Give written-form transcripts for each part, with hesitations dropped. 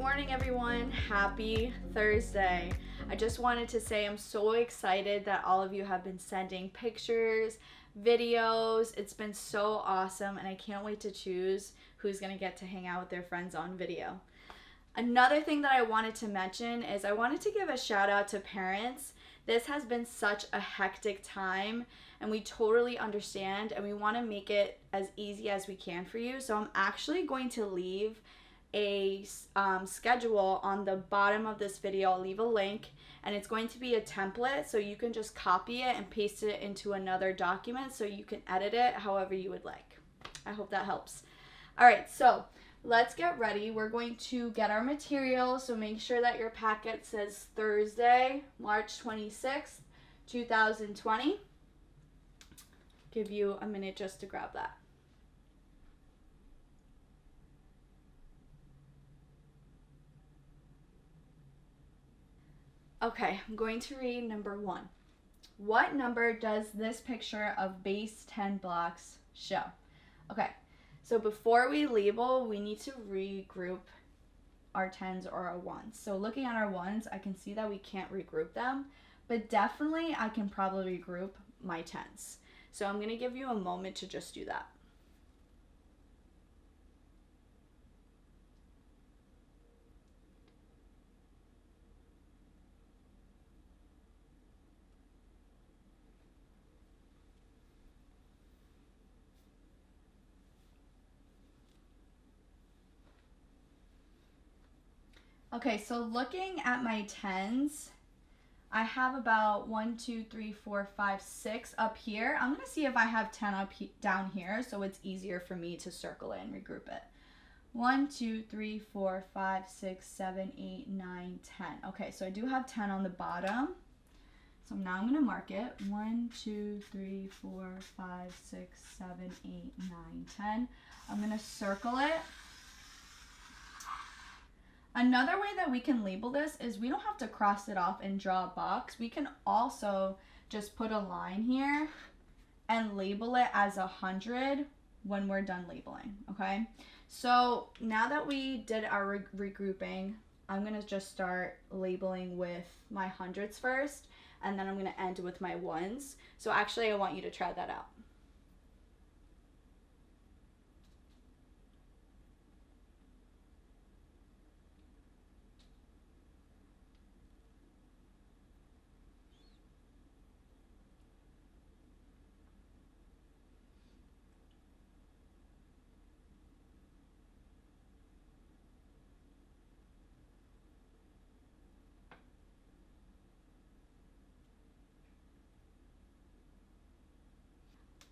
morning, everyone. Happy Thursday. I just wanted to say I'm so excited that all of you have been sending pictures, videos. It's been so awesome, and I can't wait to choose who's going to get to hang out with their friends on video. Another thing that I wanted to mention is I wanted to give a shout out to parents. This has been such a hectic time, and we totally understand, and we want to make it as easy as we can for you. So I'm actually going to leave a schedule on the bottom of this video. I'll leave a link, and it's going to be a template, so you can just copy it and paste it into another document so you can edit it however you would like. I hope that helps. All right, so let's get ready. We're going to get our materials, so make sure that your packet says Thursday, March 26th, 2020. Give you a minute just to grab that. Okay, I'm going to read number 1. What number does this picture of base 10 blocks show? Okay, so before we label, we need to regroup our 10s or our 1s. So looking at our 1s, I can see that we can't regroup them, but definitely I can probably regroup my 10s. So I'm going to give you a moment to just do that. Okay, so looking at my 10s, I have about 1, 2, 3, 4, 5, 6 up here. I'm going to see if I have 10 down here, so it's easier for me to circle it and regroup it. 1, 2, 3, 4, 5, 6, 7, 8, 9, 10. Okay, so I do have 10 on the bottom. So now I'm going to mark it. 1, 2, 3, 4, 5, 6, 7, 8, 9, 10. I'm going to circle it. Another way that we can label this is we don't have to cross it off and draw a box. We can also just put a line here and label it as 100 when we're done labeling, okay? So now that we did our regrouping, I'm gonna just start labeling with my hundreds first, and then I'm gonna end with my 1s. So actually I want you to try that out.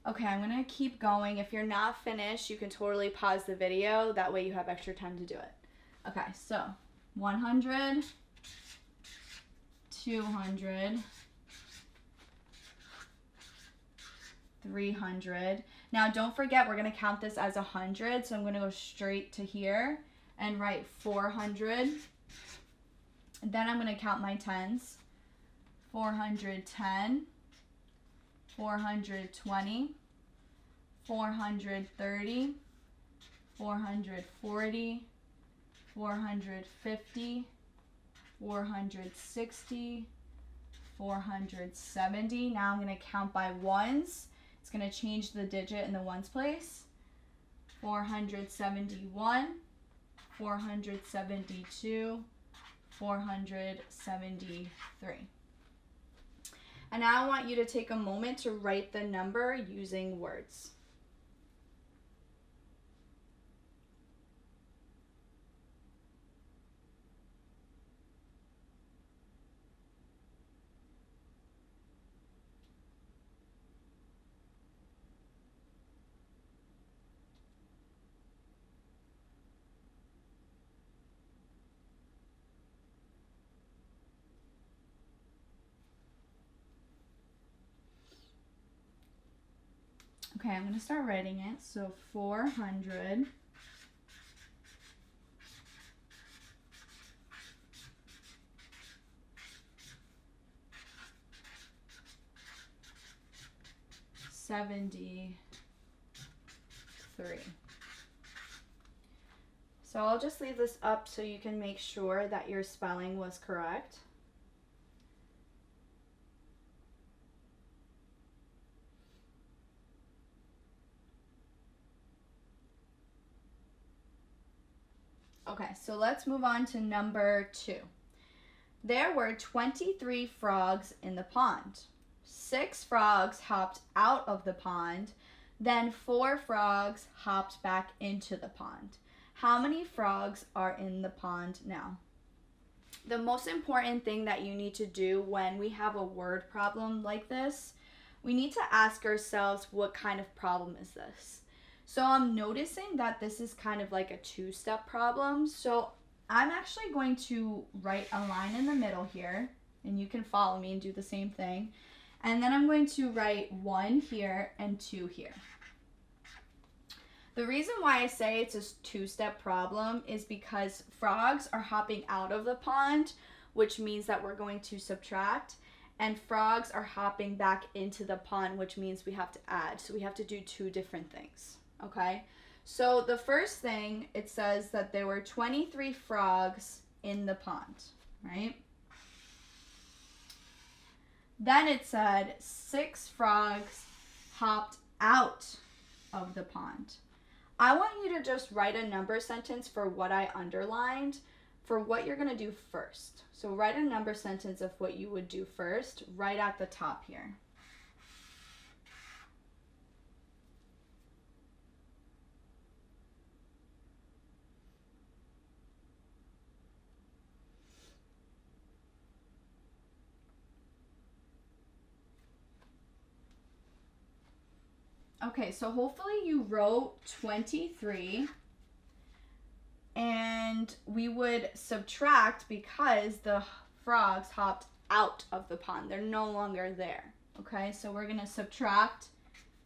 Okay, I'm gonna keep going. If you're not finished, you can totally pause the video. That way you have extra time to do it. Okay, so 100, 200, 300. Now don't forget, we're gonna count this as 100, so I'm gonna go straight to here and write 400. And then I'm gonna count my 10s. 410, 420, 430, 440, 450, 460, 470. Now I'm going to count by 1s. It's going to change the digit in the 1s place. 471, 472, 473. And now I want you to take a moment to write the number using words. Okay, I'm going to start writing it. So 400, 73. So I'll just leave this up so you can make sure that your spelling was correct. Okay, so let's move on to number 2. There were 23 frogs in the pond. 6 frogs hopped out of the pond, then 4 frogs hopped back into the pond. How many frogs are in the pond now? The most important thing that you need to do when we have a word problem like this, we need to ask ourselves, what kind of problem is this? So I'm noticing that this is kind of like a 2-step problem. So I'm actually going to write a line in the middle here, and you can follow me and do the same thing. And then I'm going to write 1 here and 2 here. The reason why I say it's a 2-step problem is because frogs are hopping out of the pond, which means that we're going to subtract, and frogs are hopping back into the pond, which means we have to add. So we have to do 2 different things, okay? So the first thing, it says that there were 23 frogs in the pond, right? Then it said 6 frogs hopped out of the pond. I want you to just write a number sentence for what I underlined for what you're going to do first. So write a number sentence of what you would do first right at the top here. Okay, so hopefully you wrote 23, and we would subtract because the frogs hopped out of the pond. They're no longer there. Okay, so we're going to subtract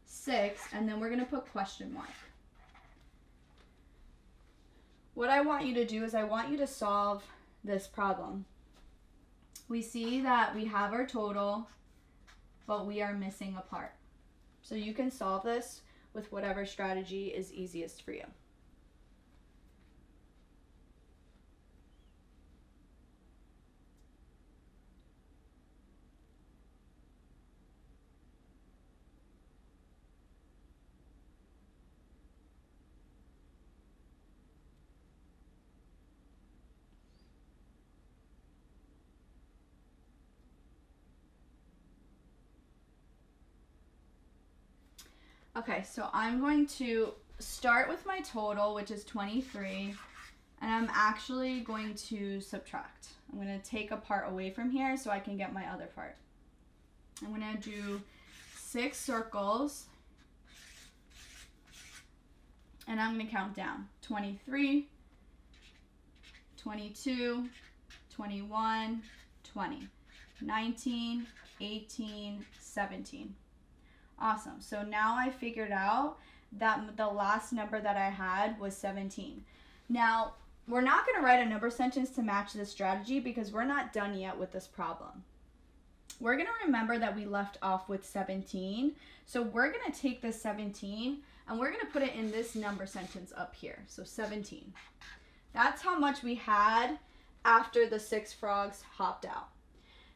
6, and then we're going to put question mark. What I want you to do is I want you to solve this problem. We see that we have our total, but we are missing a part. So you can solve this with whatever strategy is easiest for you. Okay, so I'm going to start with my total, which is 23, and I'm actually going to subtract. I'm going to take a part away from here so I can get my other part. I'm going to do 6 circles, and I'm going to count down. 23, 22, 21, 20, 19, 18, 17. Awesome. So now I figured out that the last number that I had was 17. Now, we're not going to write a number sentence to match this strategy because we're not done yet with this problem. We're going to remember that we left off with 17. So we're going to take this 17 and we're going to put it in this number sentence up here. So 17. That's how much we had after the 6 frogs hopped out.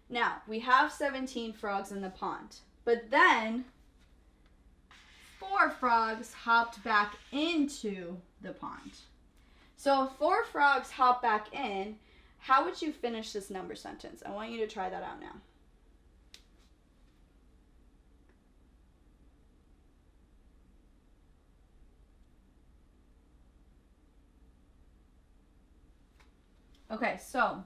Now, we have 17 frogs in the pond. But then 4 frogs hopped back into the pond. So if 4 frogs hop back in, how would you finish this number sentence? I want you to try that out now. Okay, so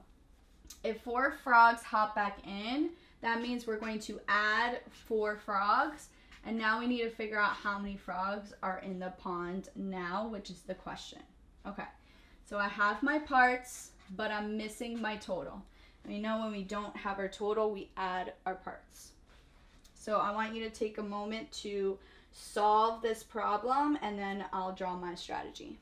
if 4 frogs hop back in, that means we're going to add 4 frogs. And now we need to figure out how many frogs are in the pond now, which is the question. Okay, so I have my parts, but I'm missing my total. And you know when we don't have our total, we add our parts. So I want you to take a moment to solve this problem, and then I'll draw my strategy.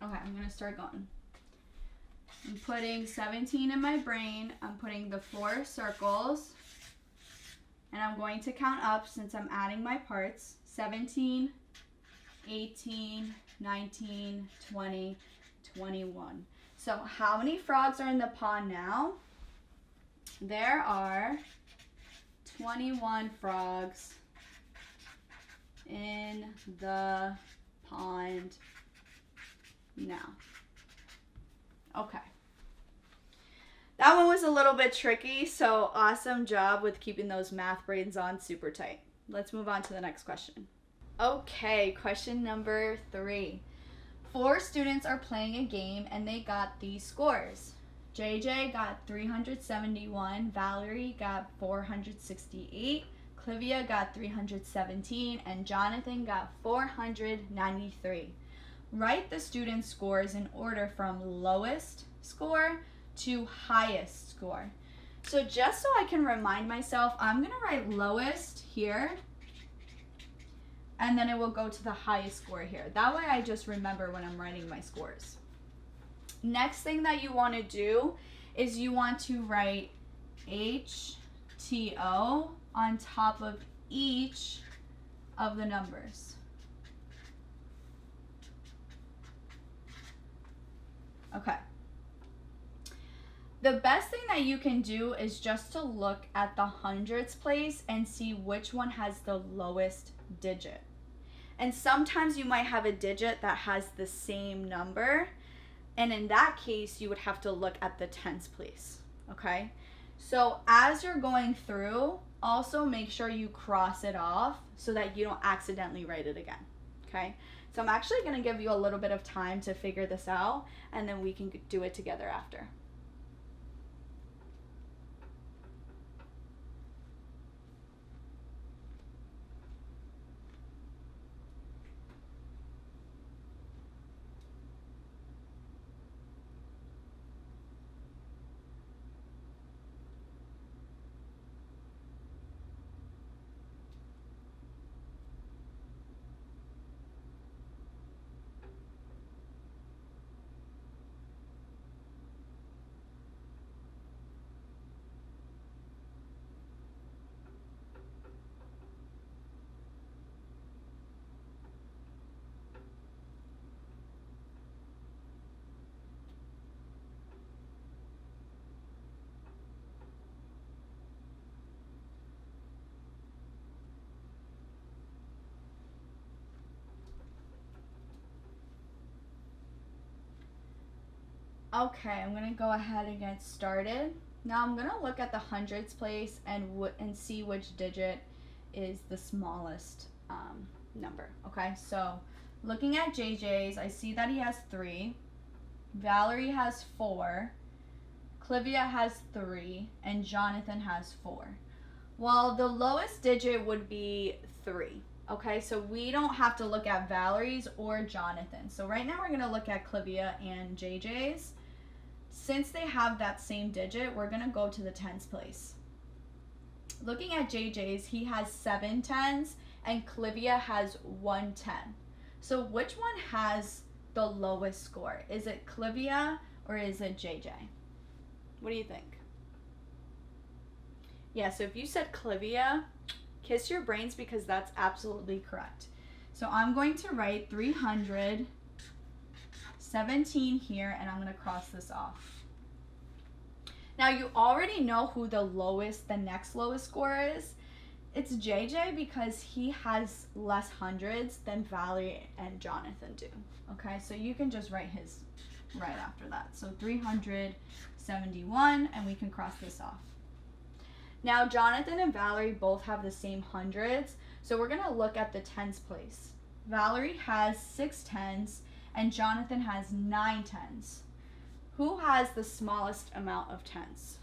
Okay, I'm going to start going. I'm putting 17 in my brain. I'm putting the 4 circles. And I'm going to count up since I'm adding my parts. 17, 18, 19, 20, 21. So how many frogs are in the pond now? There are 21 frogs in the pond now. Okay. That one was a little bit tricky, so awesome job with keeping those math brains on super tight. Let's move on to the next question. Okay, question number 3. 4 students are playing a game and they got these scores. JJ got 371, Valerie got 468, Clivia got 317, and Jonathan got 493. Write the students' scores in order from lowest score to highest score. So just so I can remind myself, I'm going to write lowest here, and then it will go to the highest score here. That way I just remember when I'm writing my scores. Next thing that you want to do is you want to write HTO on top of each of the numbers. Okay. The best thing that you can do is just to look at the hundreds place and see which one has the lowest digit. And sometimes you might have a digit that has the same number, and in that case you would have to look at the tens place. Okay, so as you're going through, also make sure you cross it off so that you don't accidentally write it again. Okay, so I'm actually going to give you a little bit of time to figure this out, and then we can do it together after. Okay, I'm going to go ahead and get started. Now I'm going to look at the hundreds place and see which digit is the smallest number. Okay, so looking at JJ's, I see that he has 3. Valerie has 4. Clivia has 3. And Jonathan has 4. Well, the lowest digit would be 3. Okay, so we don't have to look at Valerie's or Jonathan. So right now we're going to look at Clivia and JJ's. Since they have that same digit, we're going to go to the tens place. Looking at JJ's, he has 7 tens and Clivia has 1 10. So which one has the lowest score? Is it Clivia or is it JJ? What do you think? Yeah, so if you said Clivia, kiss your brains because that's absolutely correct. So I'm going to write 317 here, and I'm going to cross this off. Now you already know who the next lowest score is. It's JJ because he has less hundreds than Valerie and Jonathan do. Okay, so you can just write his right after that. So 371, and we can cross this off. Now Jonathan and Valerie both have the same hundreds, so we're going to look at the tens place. Valerie has 6 tens and Jonathan has 9 tens. Who has the smallest amount of tens?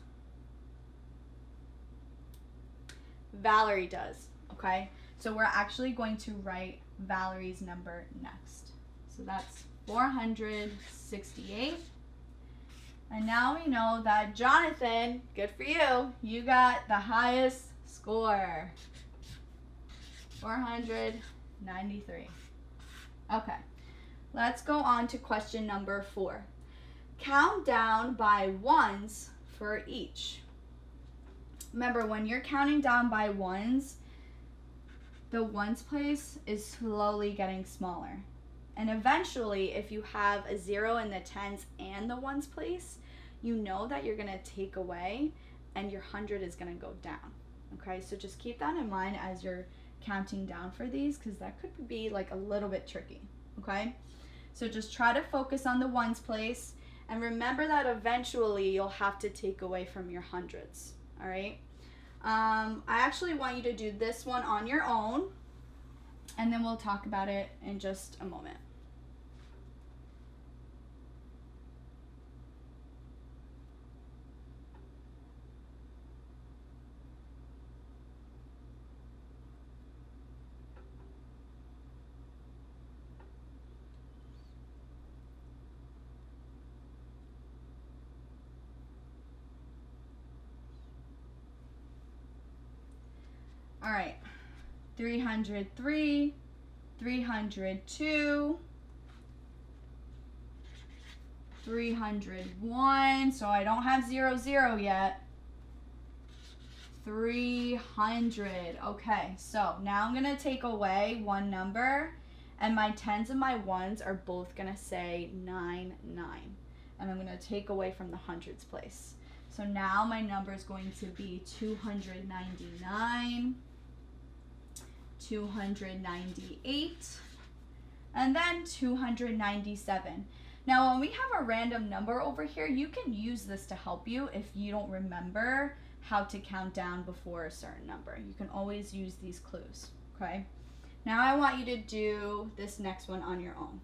Valerie does, okay? So we're actually going to write Valerie's number next. So that's 468. And now we know that Jonathan, good for you, you got the highest score, 493. Okay, let's go on to question number 4. Count down by ones for each. Remember, when you're counting down by ones, the ones place is slowly getting smaller. And eventually, if you have a 0 in the tens and the ones place, you know that you're going to take away and your 100 is going to go down. Okay, so just keep that in mind as you're counting down for these, because that could be like a little bit tricky. Okay, so just try to focus on the ones place, and remember that eventually you'll have to take away from your hundreds. All right, I actually want you to do this one on your own, and then we'll talk about it in just a moment. All right, 303, 302, 301, so I don't have 00 yet. 300. Okay, so now I'm going to take away one number, and my tens and my ones are both going to say 99. And I'm going to take away from the hundreds place. So now my number is going to be 299, 298, and then 297. Now, when we have a random number over here, you can use this to help you if you don't remember how to count down before a certain number. You can always use these clues, okay? Now I want you to do this next one on your own.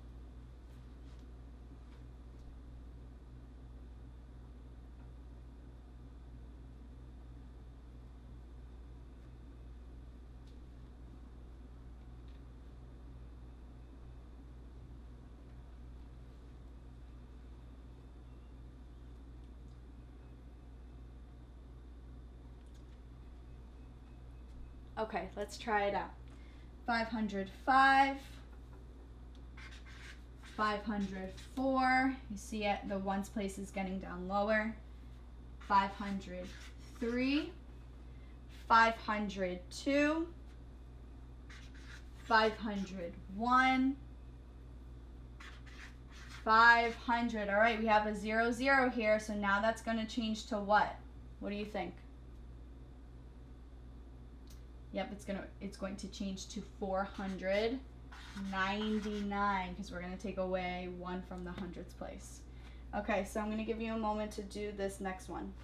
Okay, let's try it out. 505, 504, you see it, the ones place is getting down lower. 503, 502, 501, 500. All right, we have a 00 here, so now that's going to change to what? What do you think? Yep, it's going to change to 499 because we're going to take away one from the hundreds place. Okay, so I'm going to give you a moment to do this next one.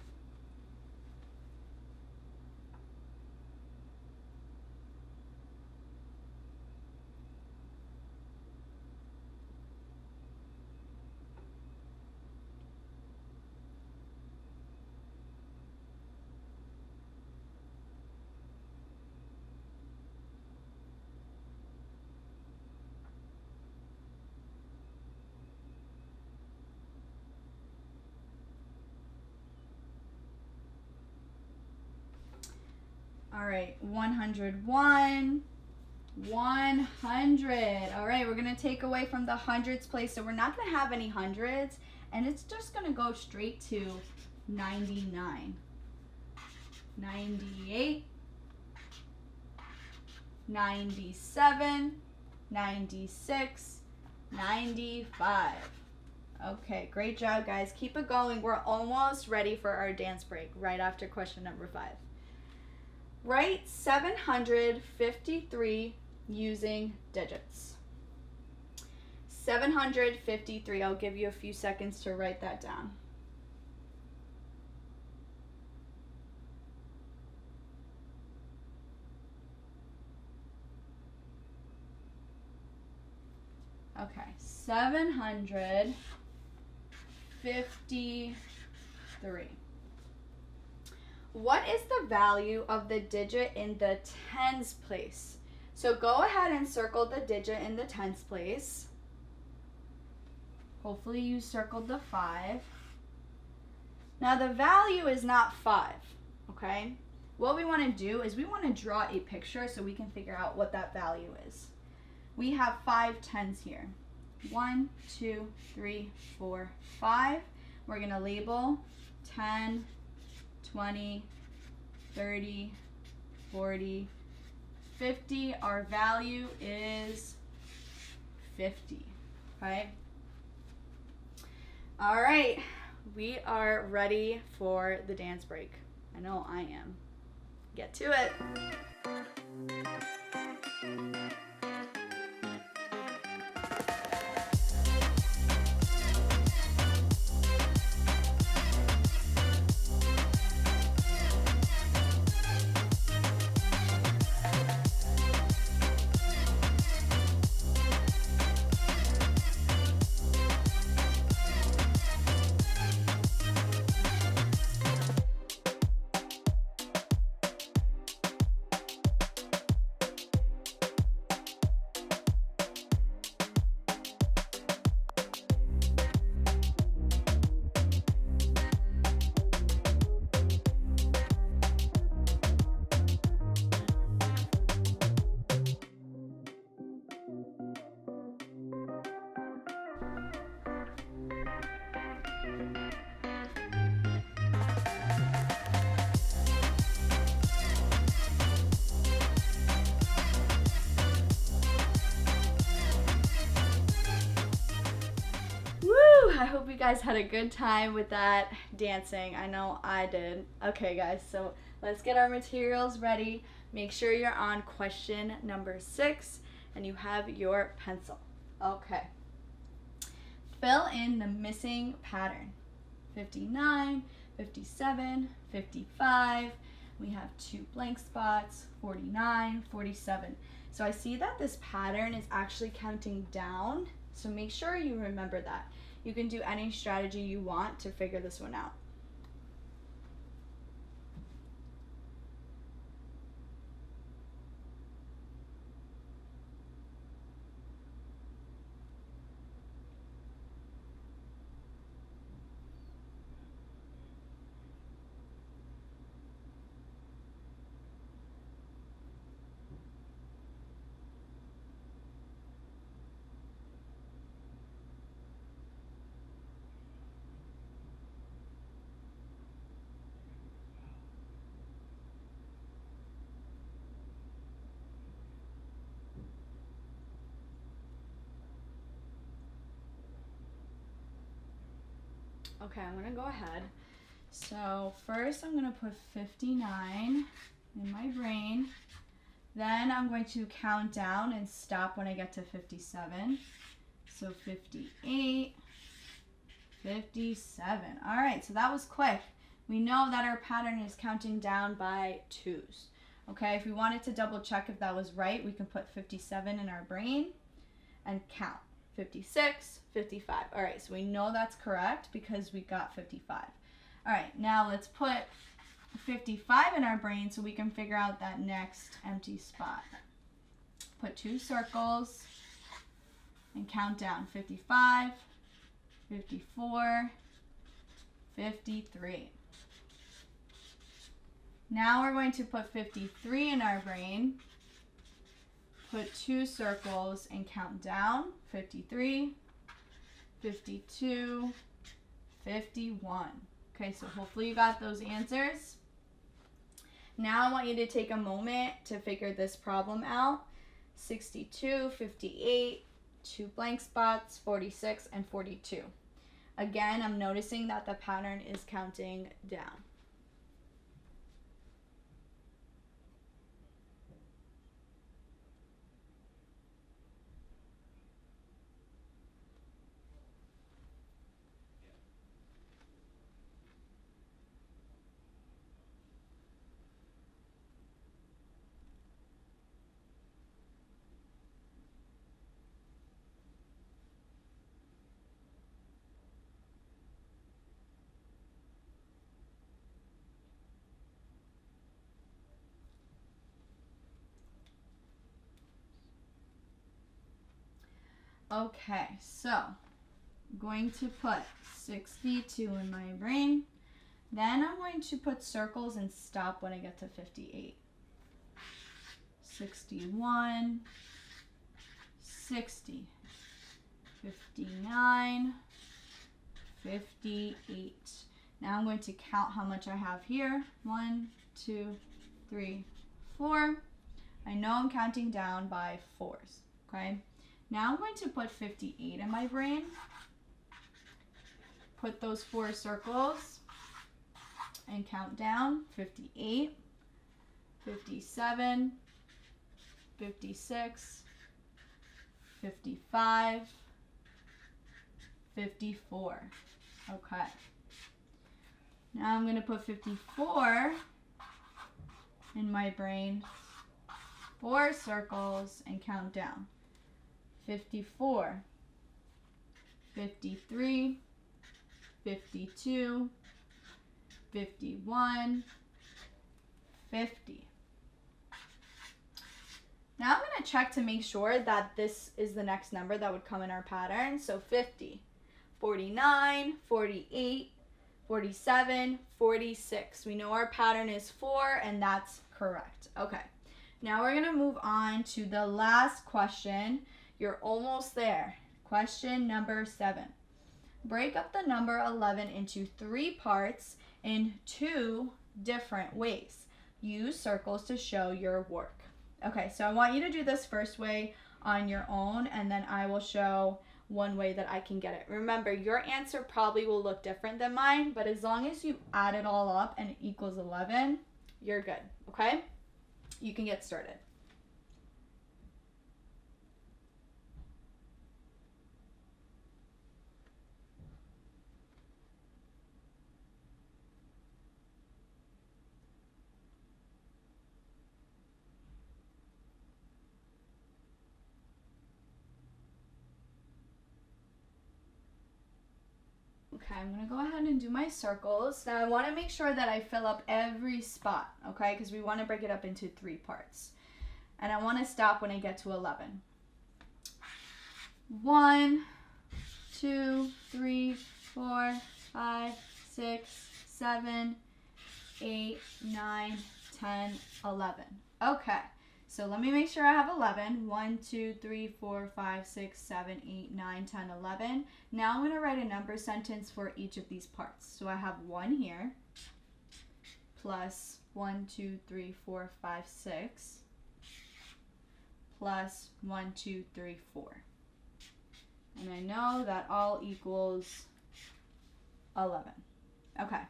All right, 101, 100. All right, we're going to take away from the hundreds place, so we're not going to have any hundreds, and it's just going to go straight to 99, 98, 97, 96, 95. Okay, great job, guys. Keep it going. We're almost ready for our dance break right after question number 5. Write 753 using digits. 753. I'll give you a few seconds to write that down. Okay, 753. What is the value of the digit in the tens place? So go ahead and circle the digit in the tens place. Hopefully you circled the 5. Now the value is not 5, okay? What we want to do is we want to draw a picture so we can figure out what that value is. We have 5 tens here. 1, 2, 3, 4, 5. We're going to label 10, 20, 30, 40, 50. Our value is 50. Okay? All right. We are ready for the dance break. I know I am. Get to it. I hope you guys had a good time with that dancing. I know I did. Okay, guys, so let's get our materials ready. Make sure you're on question number 6 and you have your pencil. Okay. Fill in the missing pattern. 59, 57, 55. We have 2 blank spots, 49, 47. So I see that this pattern is actually counting down. So make sure you remember that. You can do any strategy you want to figure this one out. Okay, I'm gonna go ahead. So first I'm gonna put 59 in my brain. Then I'm going to count down and stop when I get to 57. So 58, 57. All right, so that was quick. We know that our pattern is counting down by 2s. Okay, if we wanted to double check if that was right, we can put 57 in our brain and count. 56, 55. All right, so we know that's correct because we got 55. All right, now let's put 55 in our brain so we can figure out that next empty spot. Put 2 circles and count down. 55, 54, 53. Now we're going to put 53 in our brain. Put 2 circles and count down. 53, 52, 51. Okay, so hopefully you got those answers. Now I want you to take a moment to figure this problem out. 62, 58, 2 blank spots, 46, and 42. Again, I'm noticing that the pattern is counting down. Okay, so I'm going to put 62 in my brain. Then I'm going to put circles and stop when I get to 58. 61, 60, 59, 58. Now I'm going to count how much I have here. 1, 2, 3, 4. I know I'm counting down by 4s, okay? Now I'm going to put 58 in my brain. Put those 4 circles and count down. 58, 57, 56, 55, 54. Okay. Now I'm going to put 54 in my brain. 4 circles and count down. 54, 53, 52, 51, 50. Now I'm going to check to make sure that this is the next number that would come in our pattern. So 50, 49, 48, 47, 46. We know our pattern is 4, and that's correct. Okay. Now we're going to move on to the last question. You're almost there. Question number 7. Break up the number 11 into 3 parts in 2 different ways. Use circles to show your work. Okay, so I want you to do this first way on your own, and then I will show one way that I can get it. Remember, your answer probably will look different than mine, but as long as you add it all up and it equals 11, you're good, okay? You can get started. Okay, I'm going to go ahead and do my circles. Now I want to make sure that I fill up every spot, okay, because we want to break it up into 3 parts. And I want to stop when I get to 11. 1, 2, 3, 4, 5, 6, 7, 8, 9, 10, 11. Okay, so let me make sure I have 11. 1, 2, 3, 4, 5, 6, 7, 8, 9, 10, 11. Now I'm going to write a number sentence for each of these parts. So I have 1 here, plus 1, 2, 3, 4, 5, 6, plus 1, 2, 3, 4. And I know that all equals 11. Okay.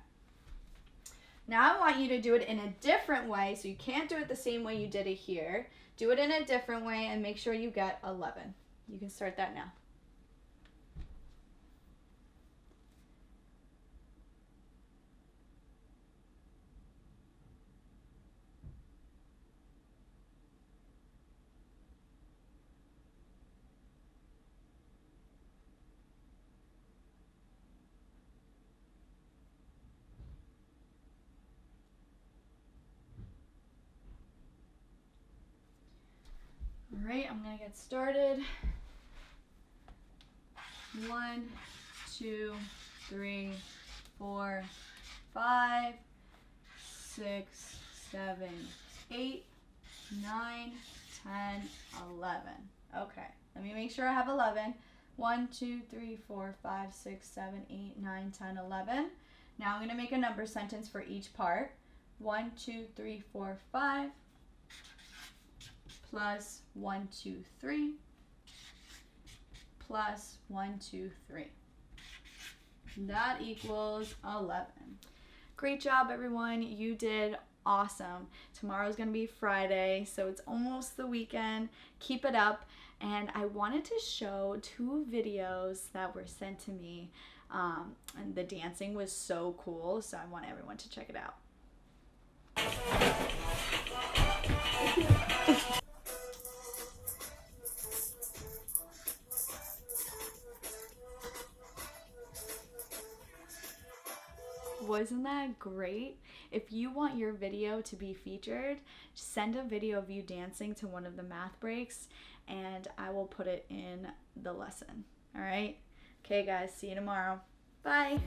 Now I want you to do it in a different way, so you can't do it the same way you did it here. Do it in a different way and make sure you get 11. You can start that now. All right, I'm gonna get started. 1, 2, 3, 4, 5, 6, 7, 8, 9, 10, 11. Okay, let me make sure I have 11. 1, 2, 3, 4, 5, 6, 7, 8, 9, 10, 11. Now I'm gonna make a number sentence for each part. 1, 2, 3, 4, 5. Plus 1, 2, 3, plus 1, 2, 3. That equals 11. Great job, everyone. You did awesome. Tomorrow's going to be Friday, so it's almost the weekend. Keep it up. And I wanted to show 2 videos that were sent to me, and the dancing was so cool, so I want everyone to check it out. Wasn't that great? If you want your video to be featured, send a video of you dancing to one of the math breaks and I will put it in the lesson. All right? Okay, guys, see you tomorrow. Bye.